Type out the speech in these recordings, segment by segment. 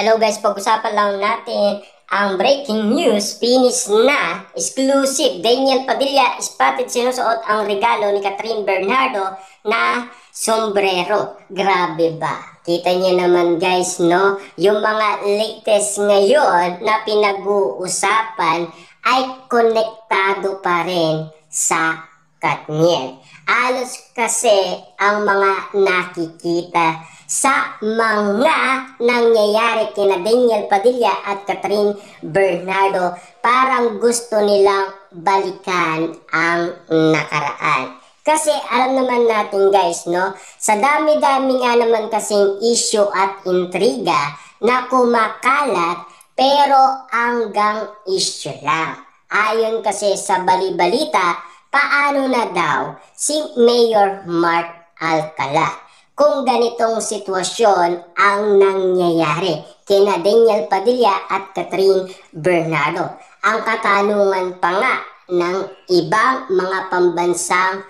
Hello guys, pag-usapan lang natin ang breaking news. Finish na, exclusive. Daniel Padilla spotted sinusuot ang regalo ni Catherine Bernardo na sombrero. Grabe ba? Kita niyo naman guys, no? Yung mga latest ngayon na pinag-uusapan ay konektado pa rin sa Katniel. Alos kasi ang mga nakikita sa mga nangyayari kina Daniel Padilla at Catherine Bernardo, parang gusto nilang balikan ang nakaraan. Kasi alam naman natin guys, no, sa dami-dami nga naman kasing issue at intriga na kumakalat, pero hanggang issue lang. Ayon kasi sa bali-balita, paano na daw si Mayor Mark Alcala kung ganitong sitwasyon ang nangyayari kina Daniel Padilla at Catherine Bernardo. Ang katanungan pa nga ng ibang mga pambansang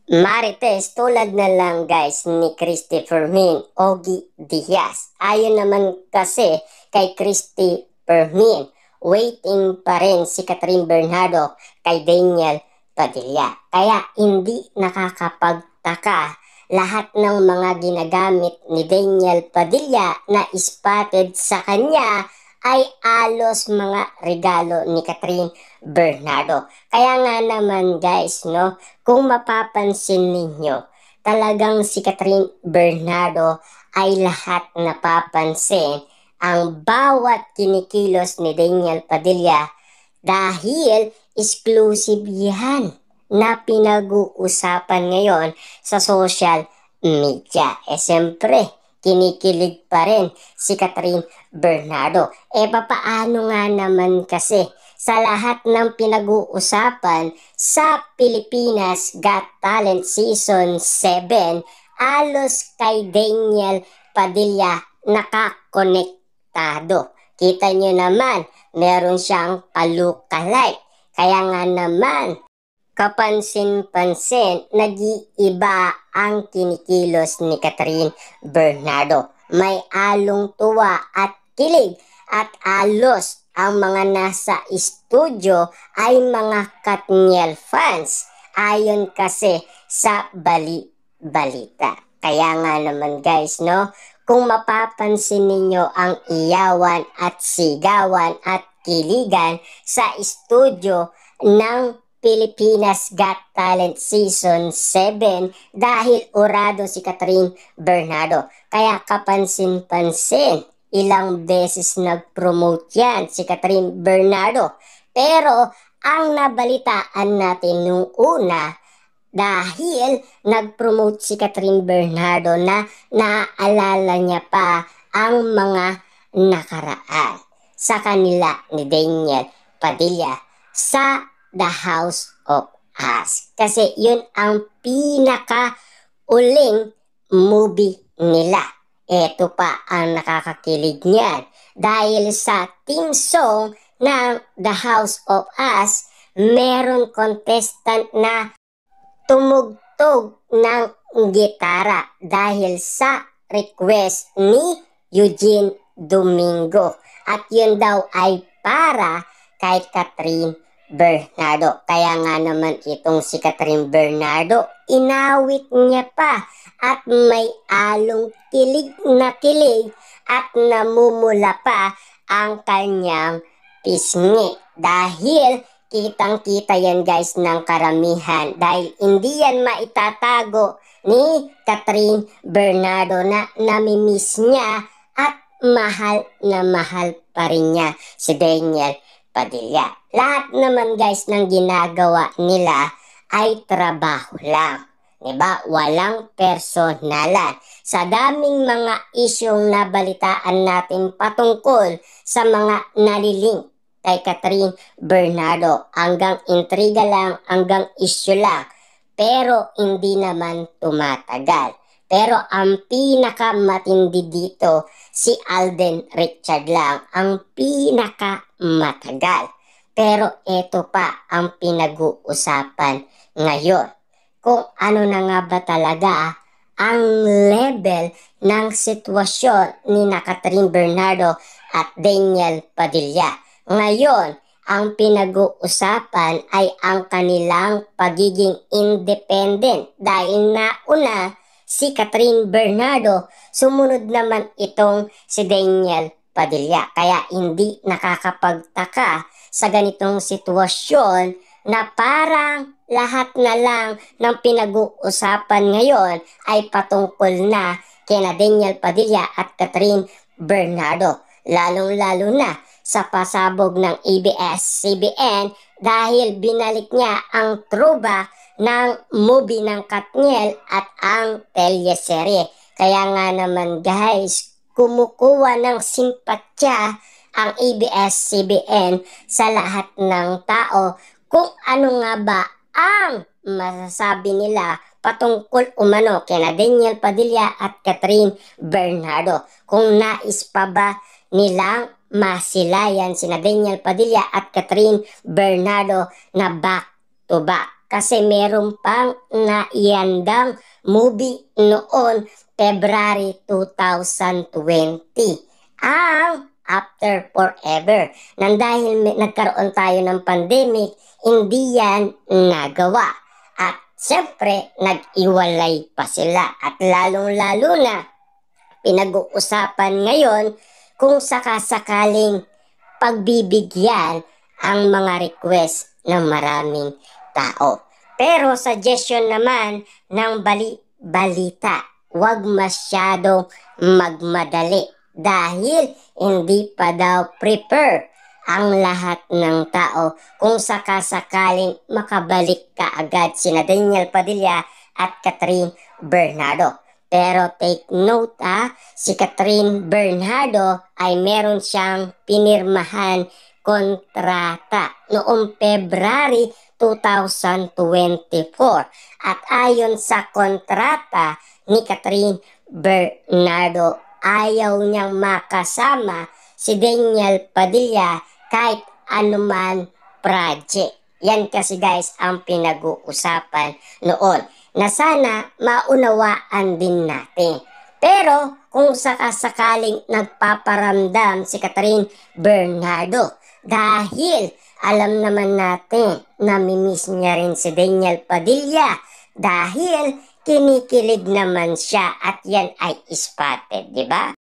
marites tulad na lang guys ni Christy Fermin, Ogie Diaz. Ayon naman kasi kay Christy Fermin, waiting pa rin si Catherine Bernardo kay Daniel Padilla. Kaya hindi nakakapagtaka lahat ng mga ginagamit ni Daniel Padilla na spotted sa kanya ay alos mga regalo ni Catherine Bernardo. Kaya nga naman guys, no, kung mapapansin ninyo, talagang si Catherine Bernardo ay lahat napapansin ang bawat kinikilos ni Daniel Padilla dahil exclusive yan na pinag-uusapan ngayon sa social media. Siyempre, kinikilig pa rin si Catherine Bernardo. Papaano nga naman kasi sa lahat ng pinag-uusapan sa Pilipinas Got Talent Season 7, alos kay Daniel Padilla nakakonektado. Kita nyo naman, meron siyang ka-lookalike. Kaya nga naman, kapansin-pansin, nag-iiba ang kinikilos ni Catherine Bernardo. May along tuwa at kilig at alos ang mga nasa studio ay mga Katniel fans ayon kasi sa bali-balita. Kaya nga naman guys, no, kung mapapansin ninyo ang iyawan at sigawan at kiligan sa studio ng Pilipinas Got Talent Season 7 dahil urado si Catherine Bernardo. Kaya kapansin-pansin, ilang beses nag-promote yan si Catherine Bernardo. Pero ang nabalitaan natin nung una, dahil nag-promote si Catherine Bernardo na naaalala niya pa ang mga nakaraan sa kanila ni Daniel Padilla sa The House of Us. Kasi yun ang pinaka-uling movie nila. Ito pa ang nakakakilig niyan. Dahil sa theme song ng The House of Us, meron contestant na tumugtog ng gitara dahil sa request ni Eugene Domingo. At yun daw ay para kay Catherine Bernardo. Kaya nga naman itong si Catherine Bernardo, inawit niya pa at may along kilig na kilig at namumula pa ang kanyang pisngi. Dahil kitang-kita yan guys ng karamihan dahil hindi yan maitatago ni Catherine Bernardo na namimiss niya at mahal na mahal pa rin niya si Daniel Padilla. Lahat naman guys ng ginagawa nila ay trabaho lang. Diba? Walang personalan. Sa daming mga isyong nabalitaan natin patungkol sa mga nalilink kay Catherine Bernardo, hanggang intriga lang, hanggang issue lang. Pero hindi naman tumatagal. Pero ang pinakamatindi dito, si Alden Richard lang, ang pinakamatagal. Pero ito pa ang pinag-uusapan ngayon. Kung ano na nga ba talaga ang level ng sitwasyon ni Catherine Bernardo at Daniel Padilla. Ngayon, ang pinag-uusapan ay ang kanilang pagiging independent dahil nauna si Catherine Bernardo, sumunod naman itong si Daniel Padilla. Kaya hindi nakakapagtaka sa ganitong sitwasyon na parang lahat na lang ng pinag-uusapan ngayon ay patungkol na kina Daniel Padilla at Catherine Bernardo. Lalong-lalo na sa pasabog ng ABS-CBN dahil binalik niya ang truba ng movie ng Katniel at ang teleserye. Kaya nga naman guys, kumukuha ng simpatya ang ABS-CBN sa lahat ng tao kung ano nga ba ang masasabi nila patungkol umano kina Daniel Padilla at Catherine Bernardo. Kung nais pa ba nilang masilayan sina Daniel Padilla at Catherine Bernardo na back to back. Kasi meron pang naiandang movie noon February 2020. Ang After Forever. Nang dahil nagkaroon tayo ng pandemic, hindi yan nagawa. At siyempre, nag-iwalay pa sila. At lalong-lalo na, pinag-uusapan ngayon kung sakasakaling pagbibigyan ang mga request ng maraming tao. Pero suggestion naman ng balita, huwag masyadong magmadali dahil hindi pa daw prepare ang lahat ng tao kung sakasakaling makabalik ka agad sina Daniel Padilla at Catherine Bernardo. Pero take note si Catherine Bernardo ay meron siyang pinirmahan kontrata noong February 2024. At ayon sa kontrata ni Catherine Bernardo, ayaw niyang makasama si Daniel Padilla kahit anuman project. Yan kasi guys ang pinag-uusapan noon na sana maunawaan din natin. Pero kung sakasakaling nagpaparamdam si Catherine Bernardo dahil alam naman natin na mimiss niya rin si Daniel Padilla dahil kinikilig naman siya at yan ay spotted, di ba?